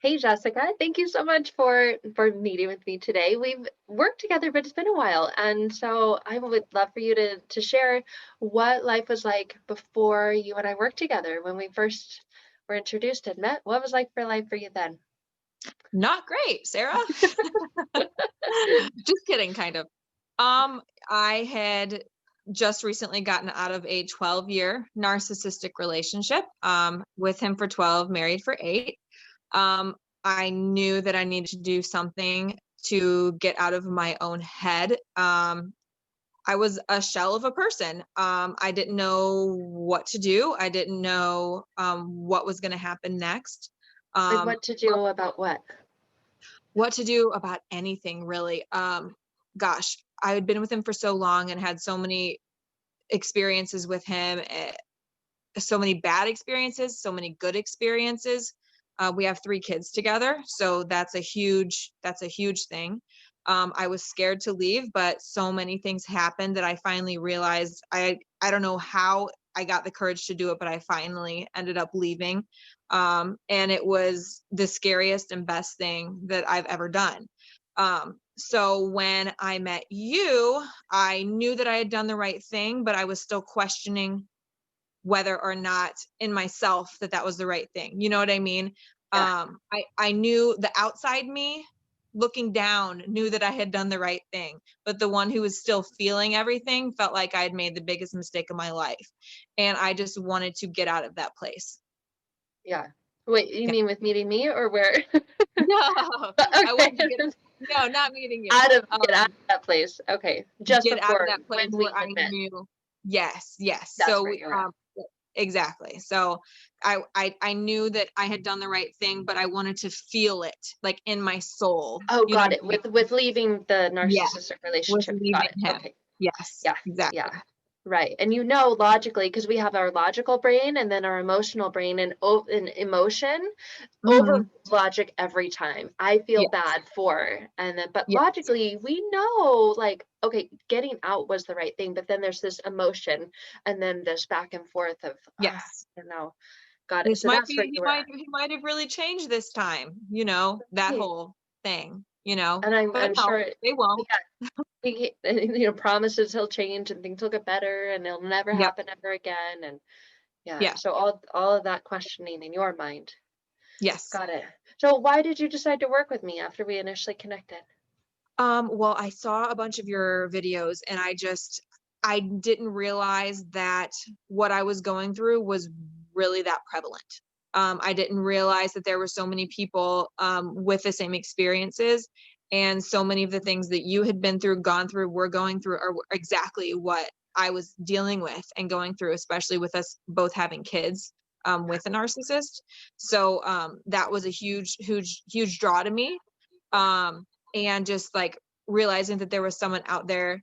Hey Jessica, thank you so much for meeting with me today. We've worked together, but it's been a while, and so I would love for you to share what life was like before you and I worked together when we first were introduced and met. What was like for life for you then? Not great, Sarah. Just kidding, kind of. I had just recently gotten out of a 12-year narcissistic relationship, with him for 12, married for 8. Um, I knew that I needed to do something to get out of my own head. I was a shell of a person. I didn't know what to do. I didn't know what was going to happen next. Like Um, what to do about what? what to do about anything really. Gosh, I had been with him for so long and had so many experiences with him, so many bad experiences, so many good experiences. We have 3 kids together, so that's a huge thing. I was scared to leave, but so many things happened that I finally realized I don't know how I got the courage to do it, but I finally ended up leaving. And it was the scariest and best thing that I've ever done. So when I met you, I knew that I had done the right thing, but I was still questioning whether or not in myself that that was the right thing. You know what I mean? Yeah, I knew the outside me looking down knew that I had done the right thing, but the one who was still feeling everything felt like I had made the biggest mistake of my life. And I just wanted to get out of that place. yeah. Wait, you Yeah. mean with meeting me or where? No, I Okay. wanted to get, no, not meeting you. Get out of that place. Okay. Just Get out of before that when place where we I had met. knew. Yes, yes. That's So where you're at. exactly. So I knew that I had done the right thing, but I wanted to feel it like in my soul. Oh, You know got what it. I mean? With leaving the Yeah, narcissistic with relationship. Got leaving it. him. Okay. Yes, Yeah. Yeah. exactly. Right. And you know logically, because we have our logical brain and then our emotional brain, and emotion Hmm. overrides logic every time. I feel Yes, bad for, and then, but yes, logically, we know, like, okay, getting out was the right thing, but then there's this emotion, and then this back and forth of, yes. you know, got it. This So might that's be where you were at. he might have really changed this time. You know that Right. whole thing. You know, And but I'm no, sure, they won't. yeah, promises he'll change and things will get better and it'll never Yep. happen ever again. And yeah, Yeah. so all of that questioning in your mind. Yes. Got it. So why did you decide to work with me after we initially connected? Well, I saw a bunch of your videos and I didn't realize that what I was going through was really that prevalent. I didn't realize that there were so many people with the same experiences, and so many of the things that you had been through, gone through, were going through are exactly what I was dealing with and going through, especially with us both having kids with a narcissist. So that was a huge, huge, huge draw to me. Um, and just like realizing that there was someone out there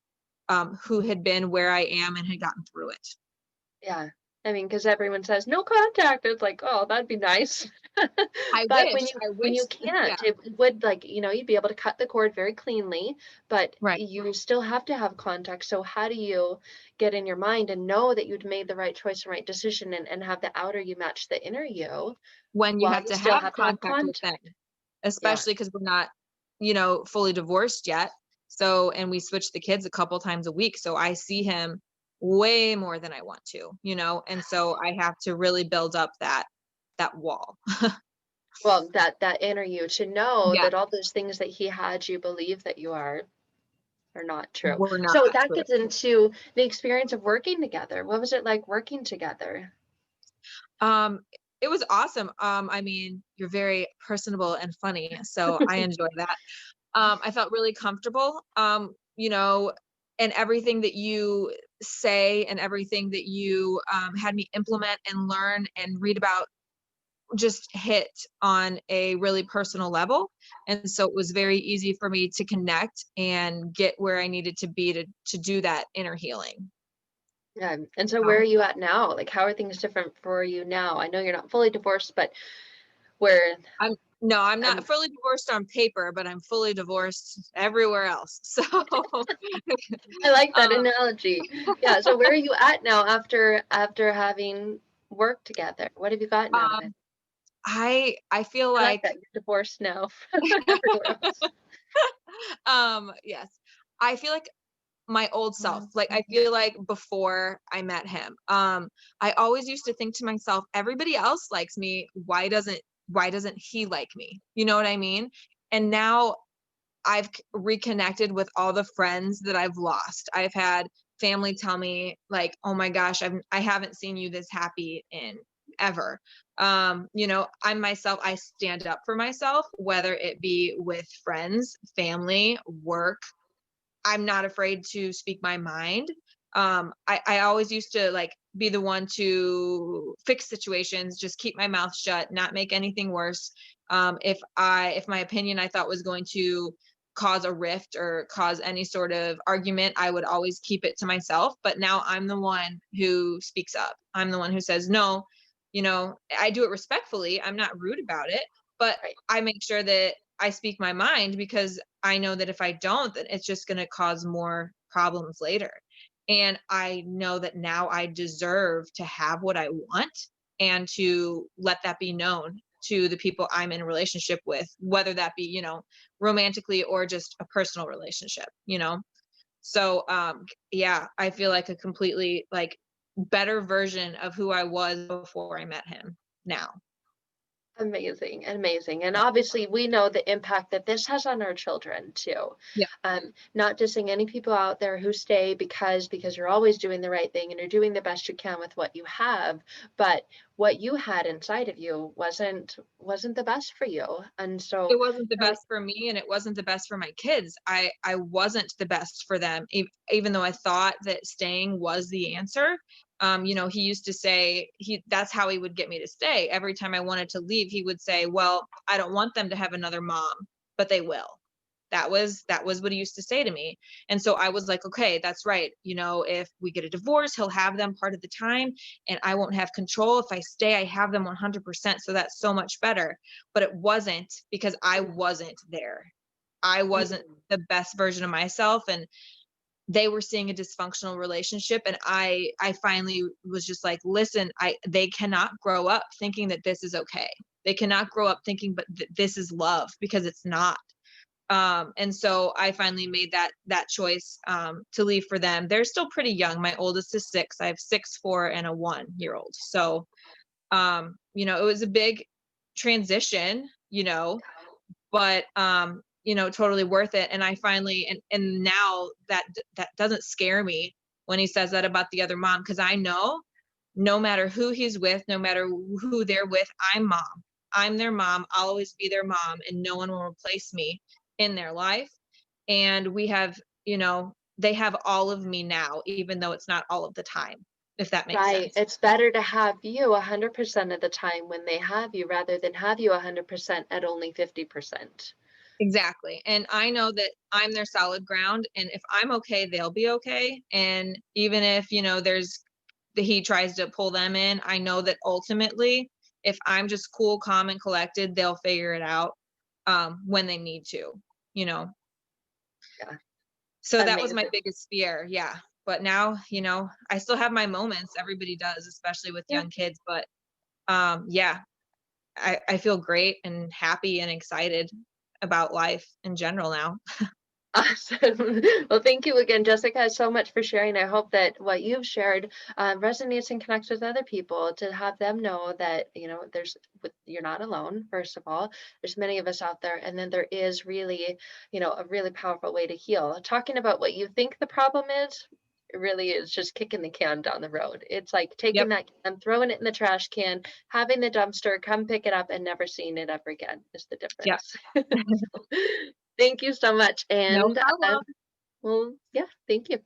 who had been where I am and had gotten through it. Yeah. I mean, because everyone says no contact. It's like, oh, that'd be nice. But I when wish, you yeah, can't, it would, like, you'd be able to cut the cord very cleanly, but right. you still have to have contact. So how do you get in your mind and know that you'd made the right choice and right decision, and have the outer you match the inner you When you while have you to still have have to have contact with them, contact? Yeah. especially because we're not, fully divorced yet. So, and we switch the kids a couple times a week. So I see him way more than I want to, and so I have to really build up that wall. Well, that inner you to know Yeah, that all those things that he had you believe that you are not true. we're not So that true. gets into the experience of working together. What was it like working together? Um, it was awesome. I mean, you're very personable and funny, so I enjoy that. I felt really comfortable, and everything that you say and everything that you had me implement and learn and read about just hit on a really personal level. And so it was very easy for me to connect and get where I needed to be to do that inner healing. Yeah. And so where So are you at now? Like, how are things different for you now? I know you're not fully divorced, but where I'm no, I'm not I'm fully divorced on paper, but I'm fully divorced everywhere else. So I like that um analogy. Yeah. So where are you at now after having worked together? What have you gotten out of um it? I feel I like like that. You're divorced now everywhere else. yes. I feel like my old self, like, I feel like before I met him, I always used to think to myself, everybody else likes me. Why doesn't he like me? You know what I mean? And now I've reconnected with all the friends that I've lost. I've had family tell me like, "Oh my gosh, I haven't seen you this happy in ever." I'm myself, I stand up for myself, whether it be with friends, family, work. I'm not afraid to speak my mind. I always used to like be the one to fix situations, just keep my mouth shut, not make anything worse. If my opinion I thought was going to cause a rift or cause any sort of argument, I would always keep it to myself. But now I'm the one who speaks up. I'm the one who says, no, I do it respectfully. I'm not rude about it, but Right. I make sure that I speak my mind because I know that if I don't, then it's just going to cause more problems later. And I know that now I deserve to have what I want and to let that be known to the people I'm in a relationship with, whether that be, romantically or just a personal relationship. So yeah, I feel like a completely like better version of who I was before I met him now. Amazing, amazing. And obviously, we know the impact that this has on our children too. Yeah. Not just seeing any people out there who stay because you're always doing the right thing and you're doing the best you can with what you have, but what you had inside of you wasn't the best for you. And so, It wasn't the so best for me, and it wasn't the best for my kids. I wasn't the best for them, even though I thought that staying was the answer. He used to say that's how he would get me to stay. Every time I wanted to leave, he would say, "Well, I don't want them to have another mom, but they will." That was what he used to say to me. And so I was like, "Okay, that's right. If we get a divorce, he'll have them part of the time, and I won't have control. If I stay, I have them 100%, so that's so much better." But it wasn't because I wasn't there. I wasn't mm, the best version of myself, and they were seeing a dysfunctional relationship, and I finally was just like, "Listen, I they cannot grow up thinking that this is okay. They cannot grow up thinking but this is love because it's not." And so I finally made that choice to leave for them. They're still pretty young. My oldest is 6. I have 6, 4, and a 1-year-old. So it was a big transition, but totally worth it. And I finally and now that doesn't scare me when he says that about the other mom, because I know no matter who he's with, no matter who they're with, I'm mom. I'm their mom. I'll always be their mom, and no one will replace me in their life. And they have all of me now, even though it's not all of the time, if that makes right. sense. It's better to have you 100% of the time when they have you rather than have you 100% at only 50%. Exactly. And I know that I'm their solid ground. And if I'm okay, they'll be okay. And even if, he tries to pull them in, I know that ultimately, if I'm just cool, calm, and collected, they'll figure it out when they need to, you know. Yeah. So that was my Amazing. biggest fear. Yeah. But now, I still have my moments. Everybody does, especially with Yeah. young kids. But yeah, I feel great and happy and excited about life in general now. Awesome. Well, thank you again, Jessica, so much for sharing. I hope that what you've shared resonates and connects with other people to have them know that, you're not alone, first of all. There's many of us out there. And then there is really, a really powerful way to heal. Talking about what you think the problem is, it really is just kicking the can down the road. It's like taking Yep. that can, throwing it in the trash can, having the dumpster come pick it up and never seeing it ever again is the Yeah. difference. So, thank you so much. No And problem. well, yeah, thank you.